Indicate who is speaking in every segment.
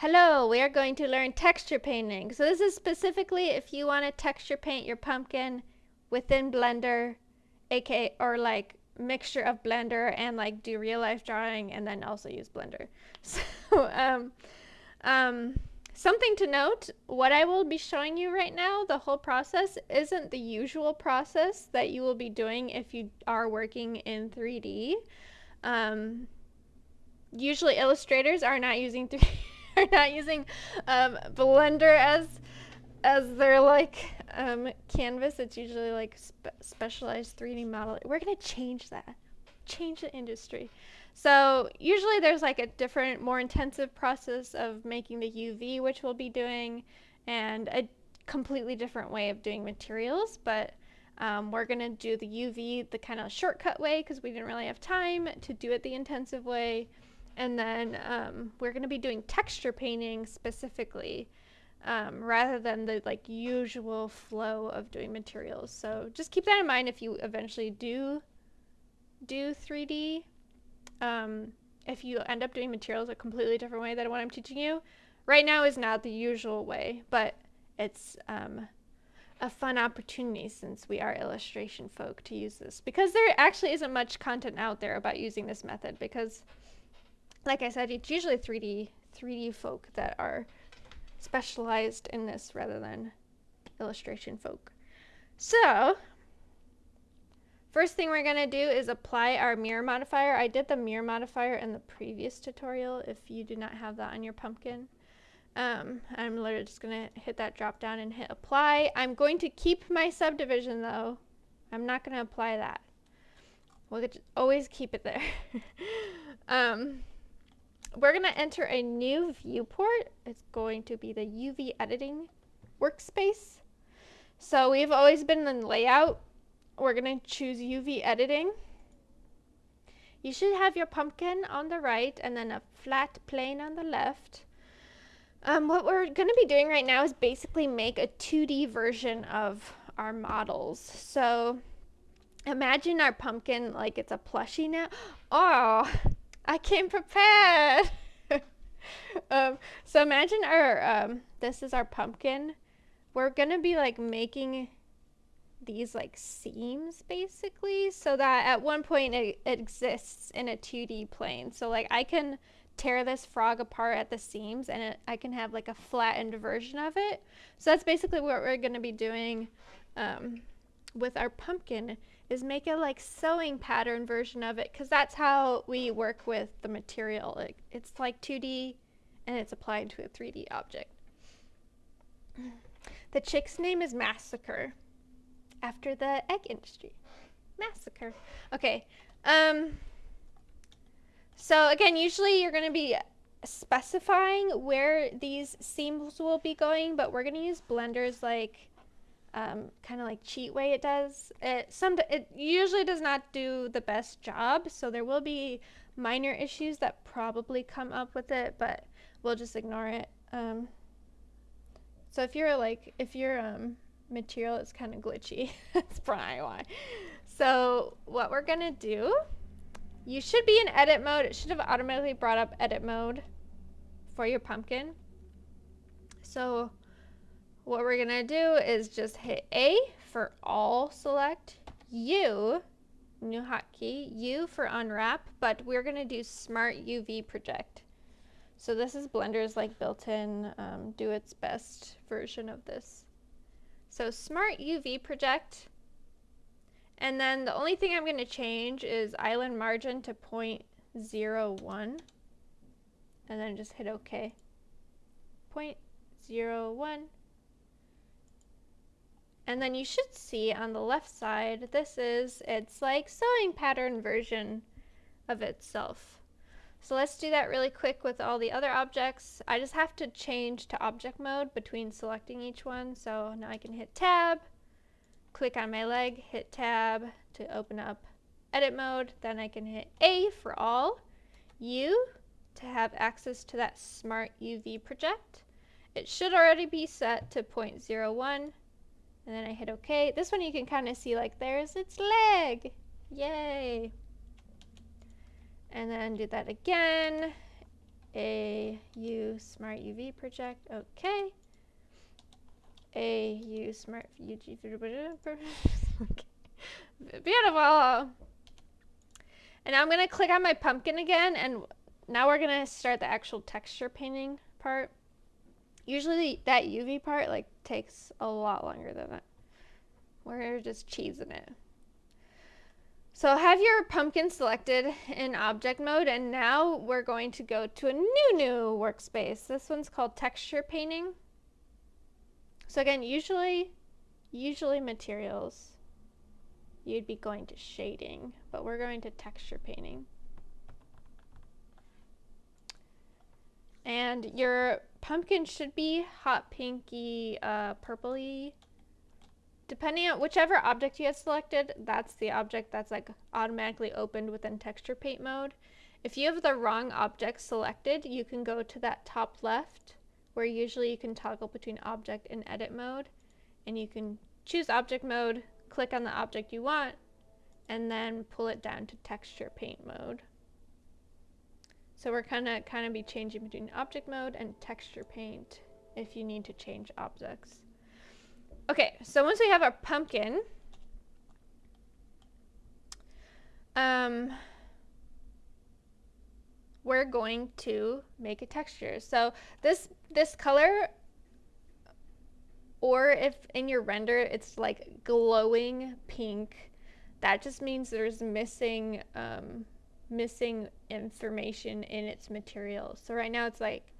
Speaker 1: Hello, we are going to learn texture painting. So this is specifically if you want to texture paint your pumpkin within Blender, aka or like mixture of Blender and like do real life drawing and then also use Blender. So something to note, what I will be showing you right now, the whole process isn't the usual process that you will be doing if you are working in 3D. Usually illustrators are not using Blender as their like canvas. It's usually like specialized 3D model. We're gonna change that, change the industry. So usually there's like a different, more intensive process of making the UV, which we'll be doing, and a completely different way of doing materials. But we're gonna do the UV the kind of shortcut way because we didn't really have time to do it the intensive way. And then we're going to be doing texture painting specifically rather than the like usual flow of doing materials. So just keep that in mind if you eventually do 3D. If you end up doing materials a completely different way than what I'm teaching you, right now is not the usual way, but it's a fun opportunity since we are illustration folk to use this, because there actually isn't much content out there about using this method, because like I said, it's usually 3D folk that are specialized in this rather than illustration folk. So first thing we're going to do is apply our mirror modifier. I did the mirror modifier in the previous tutorial if you do not have that on your pumpkin. I'm literally just going to hit that drop down and hit apply. I'm going to keep my subdivision though. I'm not going to apply that. We'll always keep it there. We're going to enter a new viewport. It's going to be the UV editing workspace. So we've always been in layout. We're going to choose UV editing. You should have your pumpkin on the right and then a flat plane on the left. What we're going to be doing right now is basically make a 2D version of our models. So imagine our pumpkin like it's a plushie now. Oh, I came prepared. So imagine our this is our pumpkin. We're gonna be like making these like seams basically, so that at one point it exists in a 2D plane. So like I can tear this frog apart at the seams and I can have like a flattened version of it. So that's basically what we're gonna be doing with our pumpkin, is make a like sewing pattern version of it, because that's how we work with the material. It's like 2D and it's applied to a 3D object. The chick's name is Massacre, after the egg industry. Massacre. Okay. So again, usually you're going to be specifying where these seams will be going, but we're going to use Blender's like kind of like cheat way it does. It usually does not do the best job, so there will be minor issues that probably come up with it, but we'll just ignore it. So if your material is kind of glitchy, that's probably why. So what we're gonna do, you should be in edit mode. It should have automatically brought up edit mode for your pumpkin. So what we're gonna do is just hit A for all select, U, new hotkey, U for unwrap, but we're gonna do Smart UV Project. So this is Blender's like built-in do its best version of this. So Smart UV Project, and then the only thing I'm gonna change is island margin to 0.01, and then just hit OK. 0.01. And then you should see on the left side, it's like sewing pattern version of itself. So let's do that really quick with all the other objects. I just have to change to object mode between selecting each one. So now I can hit tab, click on my leg, hit tab to open up edit mode. Then I can hit A for all, U to have access to that Smart UV project. It should already be set to 0.01. And then I hit OK. This one you can kind of see like there's its leg. Yay. And then do that again. AU Smart UV Project. Okay. AU Smart UG. Okay. Beautiful. And now I'm going to click on my pumpkin again, and now we're going to start the actual texture painting part. Usually that UV part like takes a lot longer than that. We're just cheesing it. So have your pumpkin selected in object mode, and now we're going to go to a new workspace. This one's called texture painting. So again, usually materials, you'd be going to shading, but we're going to texture painting. And your pumpkin should be hot pinky, purpley. Depending on whichever object you have selected, that's the object that's like automatically opened within texture paint mode. If you have the wrong object selected, you can go to that top left where usually you can toggle between object and edit mode, and you can choose object mode, click on the object you want, and then pull it down to texture paint mode. So we're kind of be changing between object mode and texture paint if you need to change objects. Okay, so once we have our pumpkin, we're going to make a texture. So this color, or if in your render it's like glowing pink, that just means there's missing information in its material. So right now it's like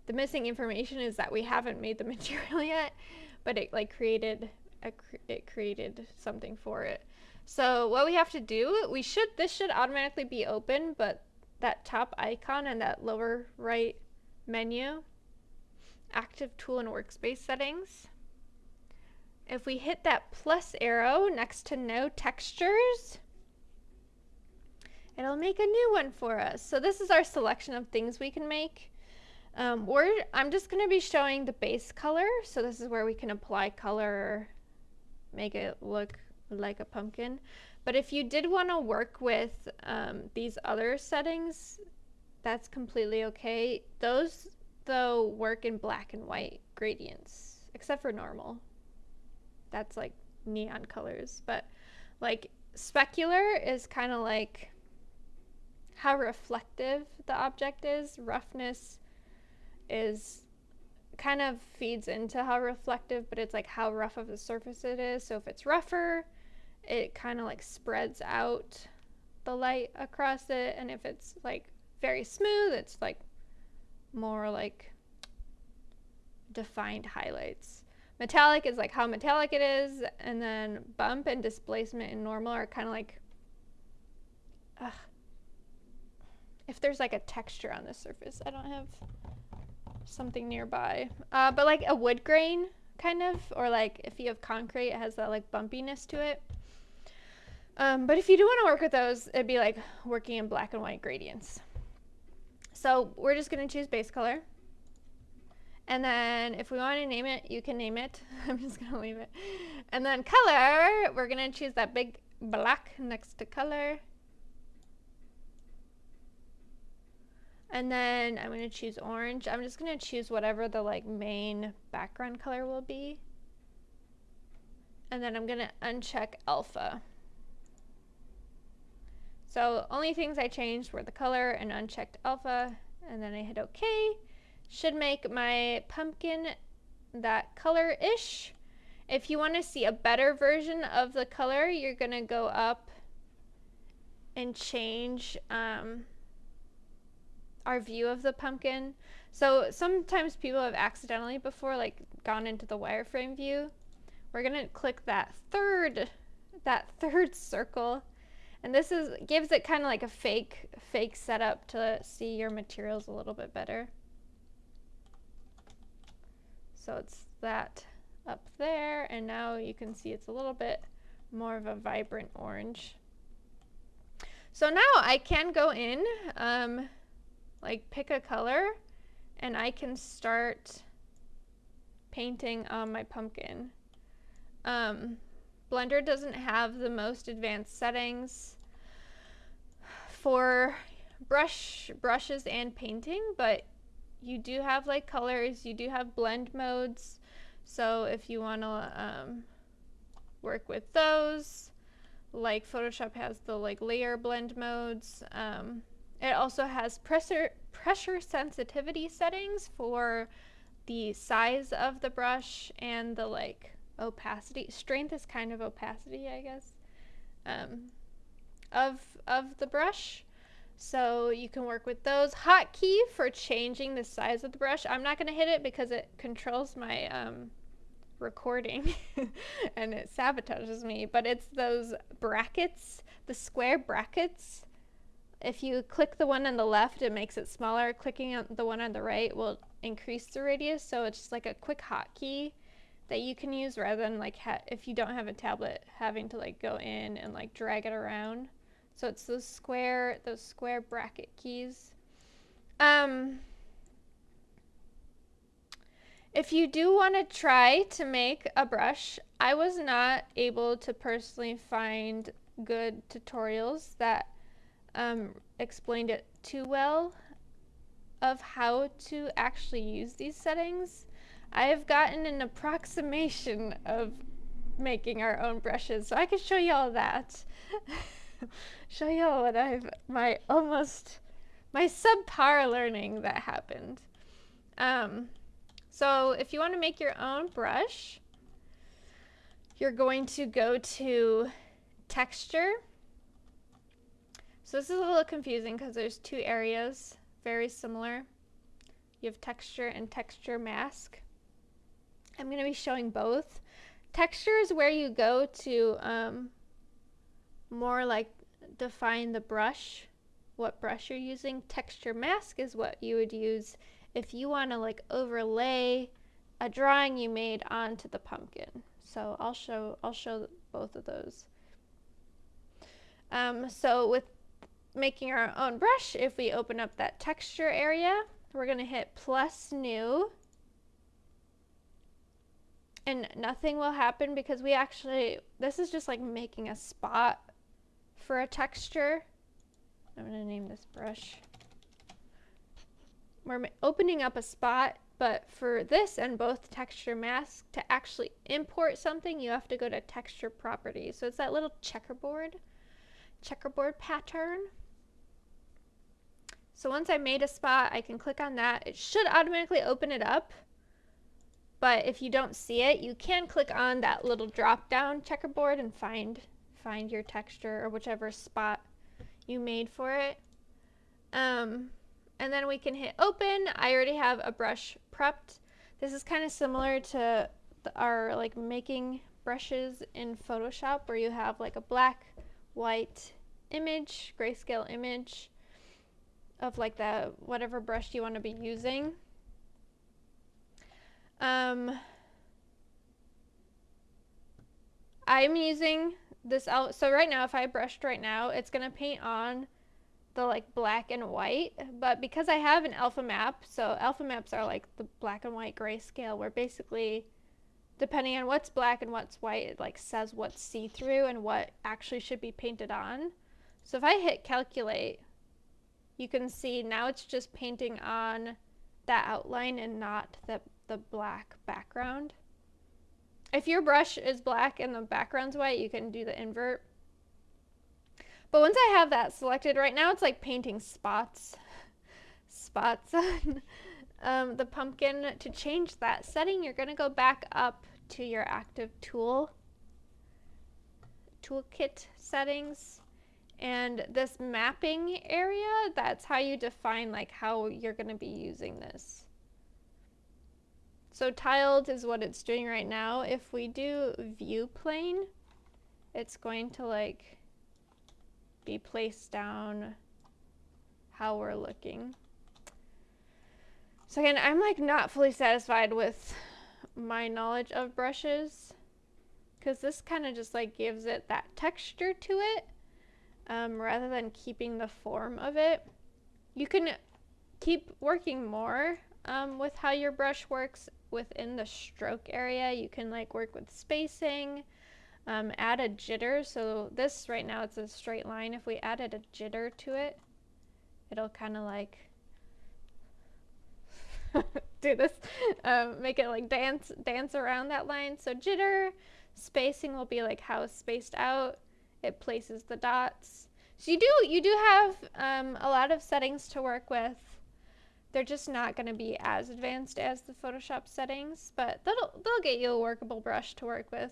Speaker 1: the missing information is that we haven't made the material yet, but it like created something for it. So what we have to do, this should automatically be open, but that top icon and that lower right menu, active tool and workspace settings, if we hit that plus arrow next to no textures, it'll make a new one for us. So this is our selection of things we can make. I'm just going to be showing the base color, so this is where we can apply color, make it look like a pumpkin. But if you did want to work with these other settings, that's completely okay. Those, though, work in black and white gradients, except for normal. That's like neon colors. But like specular is kind of like how reflective the object is. Roughness is kind of feeds into how reflective, but it's like how rough of a surface it is. So if it's rougher, it kind of like spreads out the light across it, and if it's like very smooth, it's like more like defined highlights. Metallic is like how metallic it is, and then bump and displacement and normal are kind of like if there's like a texture on the surface. I don't have something nearby, but like a wood grain kind of, or like if you have concrete, it has that like bumpiness to it. But if you do want to work with those, it'd be like working in black and white gradients. So we're just going to choose base color, and then if we want to name it, you can name it. I'm just going to leave it. And then color, we're going to choose that big black next to color. And then I'm going to choose orange. I'm just going to choose whatever the like main background color will be. And then I'm going to uncheck alpha. So only things I changed were the color and unchecked alpha, and then I hit OK. Should make my pumpkin that color-ish. If you want to see a better version of the color, you're going to go up and change our view of the pumpkin. So sometimes people have accidentally before like gone into the wireframe view. We're going to click that third circle. And this gives it kind of like a fake setup to see your materials a little bit better. So it's that up there, and now you can see it's a little bit more of a vibrant orange. So now I can go in, like pick a color, and I can start painting on my pumpkin. Blender doesn't have the most advanced settings for brushes and painting, but you do have like colors, you do have blend modes. So if you want to work with those, like Photoshop has the like layer blend modes. It also has pressure sensitivity settings for the size of the brush and the like opacity. Strength is kind of opacity, I guess, of the brush. So you can work with those. Hotkey for changing the size of the brush. I'm not going to hit it because it controls my recording and it sabotages me, but it's those brackets, the square brackets. If you click the one on the left, it makes it smaller. Clicking on the one on the right will increase the radius, so it's just like a quick hotkey that you can use rather than like if you don't have a tablet having to like go in and like drag it around. So it's those square bracket keys. If you do want to try to make a brush, I was not able to personally find good tutorials that explained it too well of how to actually use these settings. I have gotten an approximation of making our own brushes, so I can show you all that. Show you all what my subpar learning that happened. So if you want to make your own brush, you're going to go to texture. So this is a little confusing because there's two areas, very similar. You have texture and texture mask. I'm going to be showing both. Texture is where you go to more like define the brush, what brush you're using. Texture mask is what you would use if you want to like overlay a drawing you made onto the pumpkin. So I'll show both of those. So with making our own brush, if we open up that texture area, we're going to hit plus new, and nothing will happen because this is just like making a spot for a texture. I'm going to name this brush. We're opening up a spot, but for this and both texture mask, to actually import something, you have to go to texture properties. So it's that little checkerboard pattern. So once I made a spot, I can click on that. It should automatically open it up. But if you don't see it, you can click on that little drop down checkerboard and find your texture or whichever spot you made for it. And then we can hit open. I already have a brush prepped. This is kind of similar to our like making brushes in Photoshop, where you have like a black, white image, grayscale image of like the whatever brush you want to be using. I'm using this out. So right now, if I brushed right now, it's gonna paint on the like black and white, but because I have an alpha map, so alpha maps are like the black and white grayscale, where basically depending on what's black and what's white, it like says what's see-through and what actually should be painted on. So if I hit calculate, you can see now it's just painting on that outline and not the black background. If your brush is black and the background's white, you can do the invert. But once I have that selected, right now it's like painting spots on the pumpkin. To change that setting, you're going to go back up to your active toolkit settings, and this mapping area, that's how you define like how you're going to be using this. So tiled is what it's doing right now. If we do view plane, it's going to like be placed down how we're looking. So again, I'm like not fully satisfied with my knowledge of brushes, because this kind of just like gives it that texture to it, rather than keeping the form of it. You can keep working more with how your brush works within the stroke area. You can like work with spacing, add a jitter. So this right now it's a straight line. If we added a jitter to it, it'll kind of like do this. Make it like dance around that line. So jitter, spacing will be like how spaced out. It places the dots. So you do have a lot of settings to work with. They're just not going to be as advanced as the Photoshop settings, but they'll get you a workable brush to work with.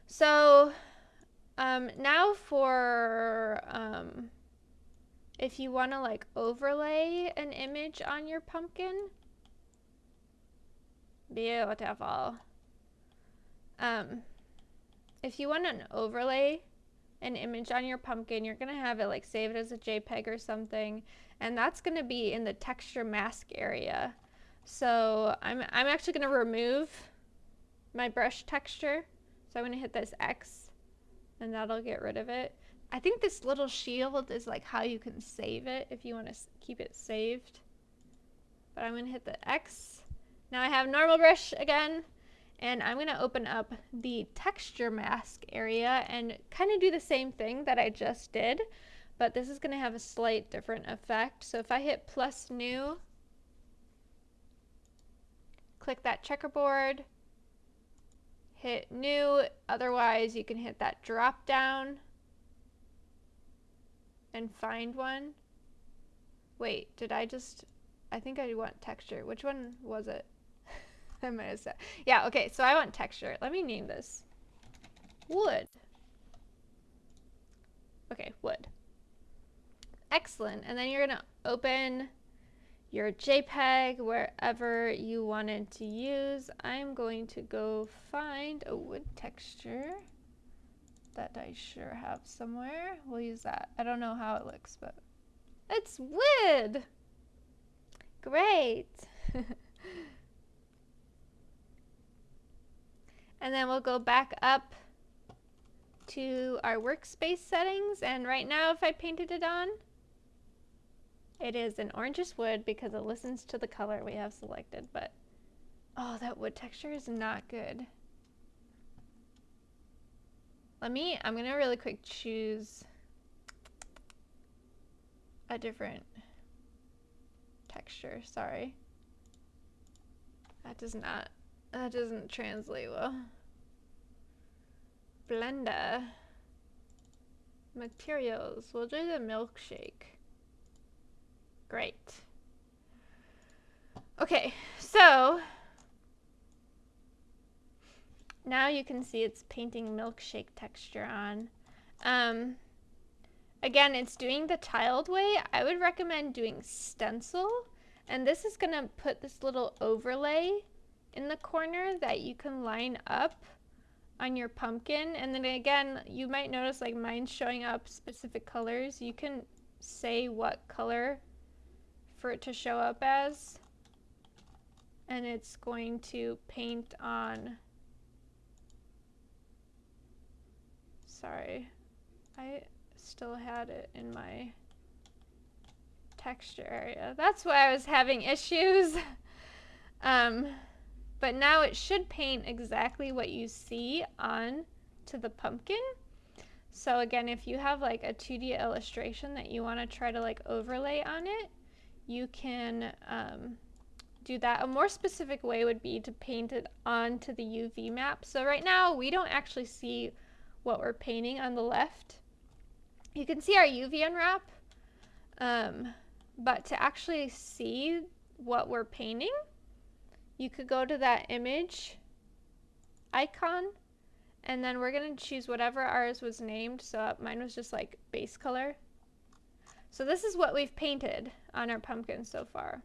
Speaker 1: So now for if you want to like overlay an image on your pumpkin, beautiful. If you want to overlay an image on your pumpkin, you're gonna have it like save it as a JPEG or something, and that's gonna be in the texture mask area. So I'm actually gonna remove my brush texture. So I'm gonna hit this X, and that'll get rid of it. I think this little shield is like how you can save it if you want to keep it saved. But I'm gonna hit the X. Now I have normal brush again. And I'm going to open up the texture mask area and kind of do the same thing that I just did, but this is going to have a slight different effect. So if I hit plus new, click that checkerboard, hit new, otherwise you can hit that drop down and find one. Wait, I think I want texture. Which one was it? I might have said. Yeah, okay, so I want texture. Let me name this. Wood. Okay, wood. Excellent. And then you're going to open your JPEG wherever you wanted to use. I'm going to go find a wood texture that I sure have somewhere. We'll use that. I don't know how it looks, but it's wood. Great. And then we'll go back up to our workspace settings, and right now if I painted it on, it is an orangish wood because it listens to the color we have selected, but oh, that wood texture is not good. I'm gonna really quick choose a different texture, sorry. That doesn't translate well. Blender. Materials. We'll do the milkshake. Great. Okay, so now you can see it's painting milkshake texture on. Again, it's doing the tiled way. I would recommend doing stencil, and this is gonna put this little overlay in the corner that you can line up on your pumpkin. And then again, you might notice like mine's showing up specific colors. You can say what color for it to show up as, and it's going to paint on, sorry, I still had it in my texture area. That's why I was having issues. But now it should paint exactly what you see on to the pumpkin. So again, if you have like a 2D illustration that you want to try to like overlay on it, you can do that. A more specific way would be to paint it onto the UV map. So right now we don't actually see what we're painting on the left. You can see our UV unwrap, but to actually see what we're painting, you could go to that image icon, and then we're going to choose whatever ours was named. So mine was just like base color. So this is what we've painted on our pumpkin so far.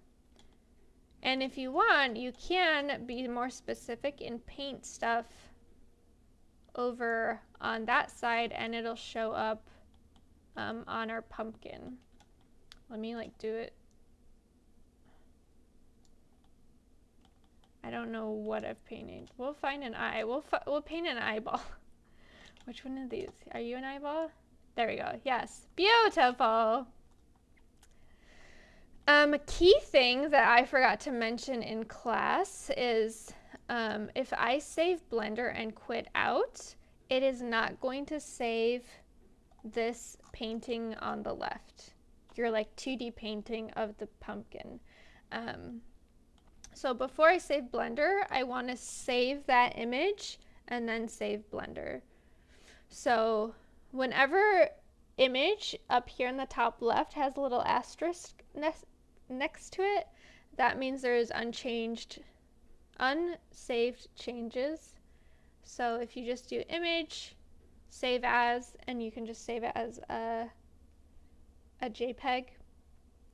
Speaker 1: And if you want, you can be more specific and paint stuff over on that side, and it'll show up on our pumpkin. Let me like do it. I don't know what I've painted. We'll find an eye. We'll paint an eyeball. Which one of these? Are you an eyeball? There we go. Yes. Beautiful. A key thing that I forgot to mention in class is if I save Blender and quit out, it is not going to save this painting on the left. Your like 2D painting of the pumpkin. So before I save Blender, I want to save that image and then save Blender. So whenever image up here in the top left has a little asterisk next to it, that means there's unsaved changes. So if you just do image, save as, and you can just save it as a JPEG,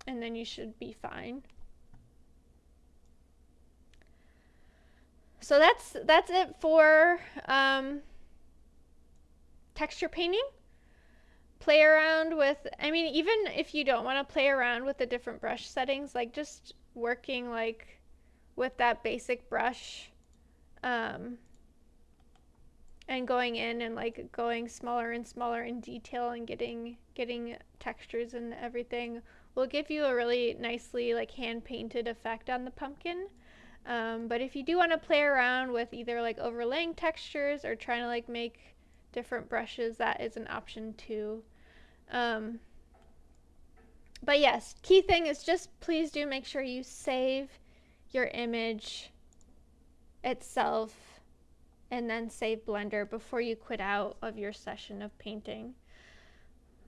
Speaker 1: and then you should be fine. So that's it for texture painting. Play around with, I mean, even if you don't want to play around with the different brush settings, like just working like with that basic brush and going in and like going smaller and smaller in detail and getting textures and everything will give you a really nicely like hand painted effect on the pumpkin. But if you do want to play around with either like overlaying textures or trying to like make different brushes, that is an option too. But yes, key thing is just please do make sure you save your image itself and then save Blender before you quit out of your session of painting.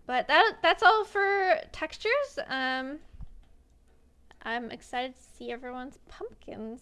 Speaker 1: But that's all for textures. I'm excited to see everyone's pumpkins.